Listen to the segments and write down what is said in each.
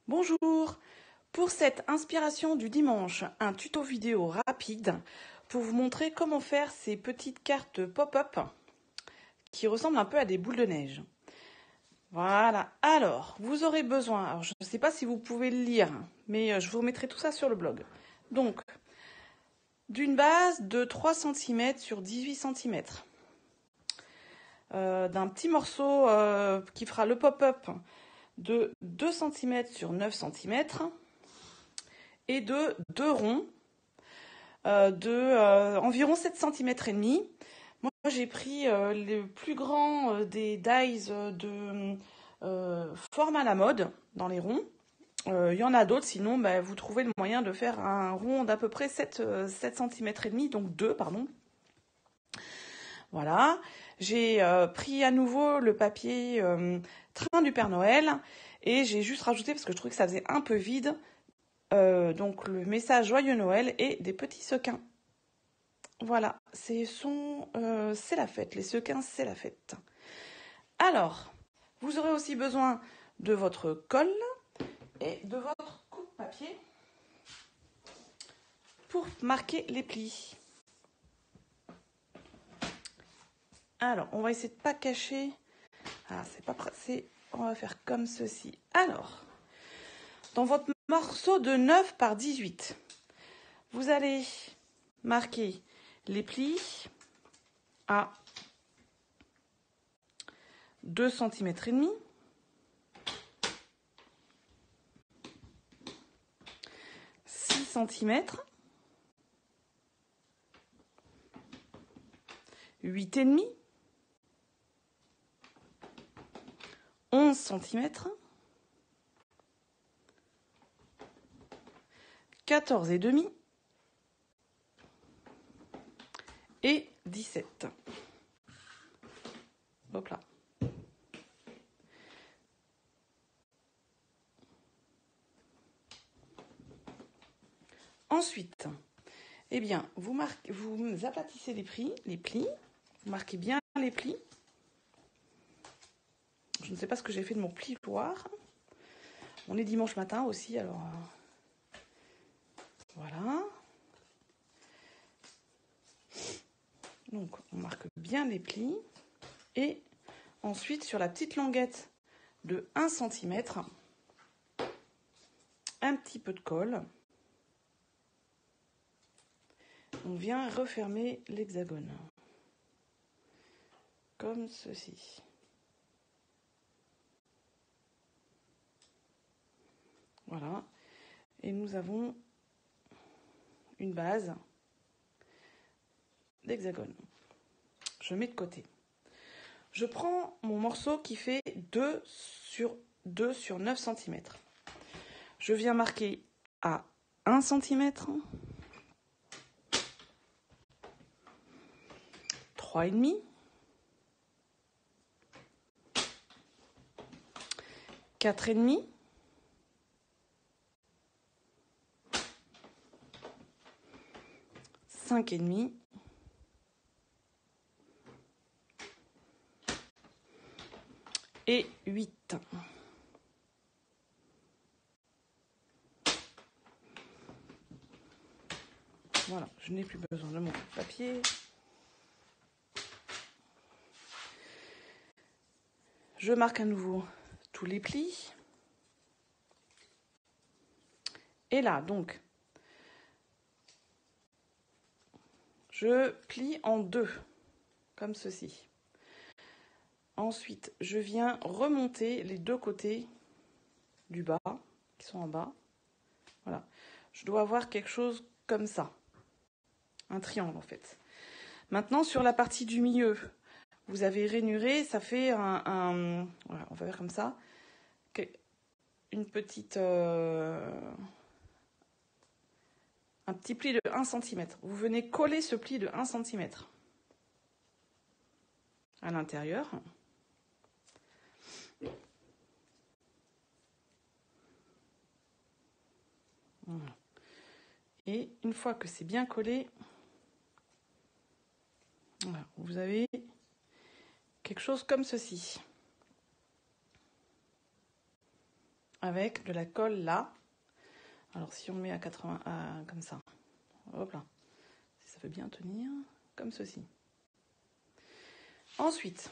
Bonjour, pour cette inspiration du dimanche, un tuto vidéo rapide pour vous montrer comment faire ces petites cartes pop-up qui ressemblent un peu à des boules de neige. Voilà, alors vous aurez besoin, alors je ne sais pas si vous pouvez le lire, mais je vous remettrai tout ça sur le blog. Donc, d'une base de 3 cm sur 18 cm, d'un petit morceau qui fera le pop-up de 2 cm sur 9 cm, et de 2 ronds de environ 7 cm et demi. Moi, j'ai pris le plus grand des dies de forme à la mode dans les ronds. Il y en a d'autres, sinon vous trouvez le moyen de faire un rond d'à peu près 7 cm et demi, donc 2, pardon. Voilà, j'ai pris à nouveau le papier Train du Père Noël et j'ai juste rajouté, parce que je trouvais que ça faisait un peu vide, donc le message Joyeux Noël et des petits sequins. Voilà, c'est la fête, les sequins, c'est la fête. Alors, vous aurez aussi besoin de votre colle et de votre coupe-papier pour marquer les plis. Alors, on va essayer de ne pas cacher. Ah, c'est pas pressé. On va faire comme ceci. Alors, dans votre morceau de 9 par 18, vous allez marquer les plis à 2 cm et demi, 6 cm, 8 et demi, 11 cm, 14 et demi et 17. Hop là. Ensuite, eh bien, vous aplatissez les plis, vous marquez bien les plis. Je ne sais pas ce que j'ai fait de mon plioir. On est dimanche matin aussi, alors voilà. Donc, on marque bien les plis. Et ensuite, sur la petite languette de 1 cm, un petit peu de colle. On vient refermer l'hexagone. Comme ceci. Voilà. Et nous avons une base d'hexagone. Je mets de côté. Je prends mon morceau qui fait 2 sur 9 cm. Je viens marquer à 1 cm, 3,5, 4,5, 5,5, et 8. Voilà, je n'ai plus besoin de mon papier. Je marque à nouveau tous les plis. Et là, donc, je plie en deux, comme ceci. Ensuite, je viens remonter les deux côtés du bas, qui sont en bas. Voilà. Je dois avoir quelque chose comme ça. Un triangle, en fait. Maintenant, sur la partie du milieu, vous avez rainuré, ça fait voilà, on va faire comme ça. Une petite... un petit pli de 1 cm. Vous venez coller ce pli de 1 cm à l'intérieur. Voilà. Et une fois que c'est bien collé, voilà, vous avez quelque chose comme ceci. avec de la colle là. Alors si on met à 80, comme ça, hop là, si ça veut bien tenir, comme ceci. Ensuite,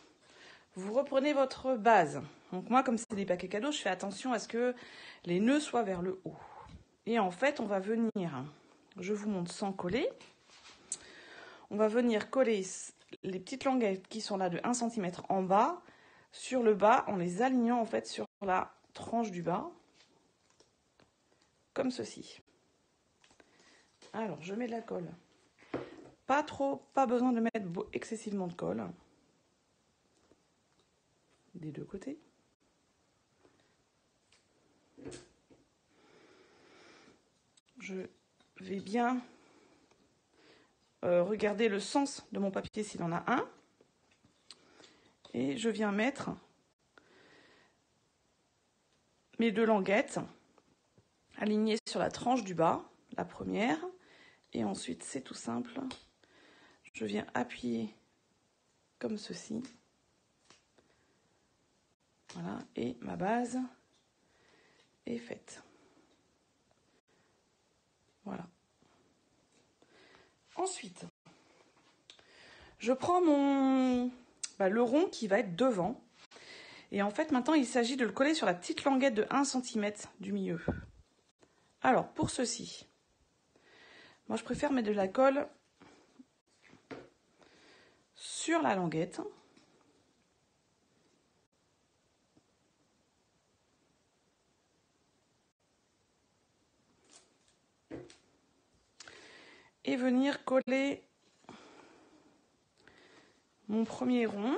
vous reprenez votre base. Donc moi, comme c'est des paquets cadeaux, je fais attention à ce que les nœuds soient vers le haut. Et en fait, on va venir, je vous montre sans coller, on va venir coller les petites languettes qui sont là de 1 cm en bas, sur le bas, en les alignant en fait sur la tranche du bas, comme ceci. Alors, je mets de la colle. Pas besoin de mettre excessivement de colle. Des deux côtés. Je vais bien regarder le sens de mon papier s'il en a un. Et je viens mettre mes 2 languettes alignées sur la tranche du bas, la première. Et ensuite, c'est tout simple. Je viens appuyer comme ceci. Voilà, et ma base est faite. Voilà. Ensuite, je prends le rond qui va être devant. Et en fait, maintenant, il s'agit de le coller sur la petite languette de 1 cm du milieu. Alors, pour ceci, moi, je préfère mettre de la colle sur la languette. Et venir coller mon premier rond,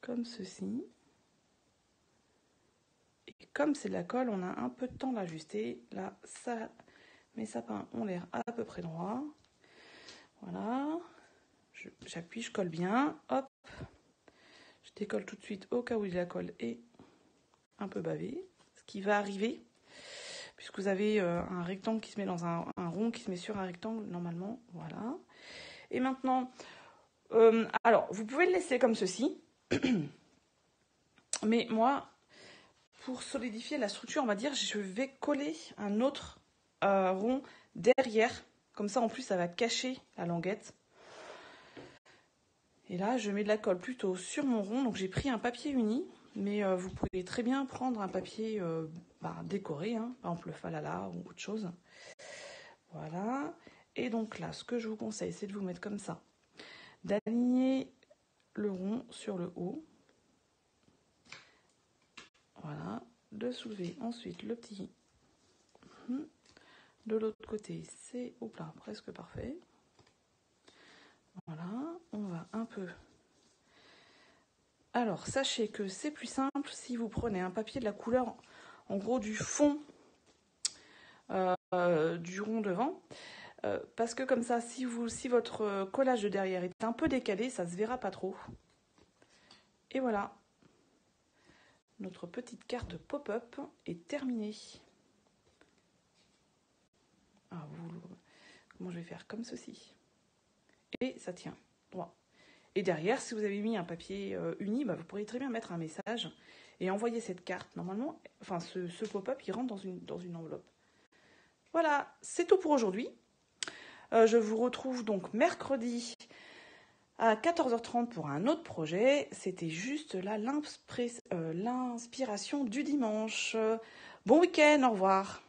comme ceci. Et comme c'est de la colle, on a un peu de temps d'ajuster. Là, mes sapins ont l'air à peu près droits. Voilà. J'appuie, je colle bien. Hop. Je décolle tout de suite au cas où la colle est un peu bavée. Ce qui va arriver, puisque vous avez un rectangle qui se met dans un rond qui se met sur un rectangle normalement. Voilà. Et maintenant, alors, vous pouvez le laisser comme ceci. Mais moi, pour solidifier la structure, on va dire, je vais coller un autre rond derrière. Comme ça, en plus, ça va cacher la languette. Et là, je mets de la colle plutôt sur mon rond. Donc, j'ai pris un papier uni. Mais vous pouvez très bien prendre un papier décoré, hein, par exemple le falala ou autre chose. Voilà. Et donc là, ce que je vous conseille, c'est de vous mettre comme ça. D'aligner le rond sur le haut. Voilà. De soulever ensuite le petit. De l'autre côté, c'est presque parfait. Voilà. On va un peu... Alors, sachez que c'est plus simple si vous prenez un papier de la couleur, en gros, du fond du rond devant. Parce que comme ça, si votre collage de derrière est un peu décalé, ça ne se verra pas trop. Et voilà. Notre petite carte pop-up est terminée. Comment je vais faire? Comme ceci. Et ça tient droit. Et derrière, si vous avez mis un papier uni, vous pourriez très bien mettre un message et envoyer cette carte. Normalement, enfin ce pop-up, il rentre dans une enveloppe. Voilà, c'est tout pour aujourd'hui. Je vous retrouve donc mercredi à 14h30 pour un autre projet. C'était juste là l'inspiration du dimanche. Bon week-end, au revoir.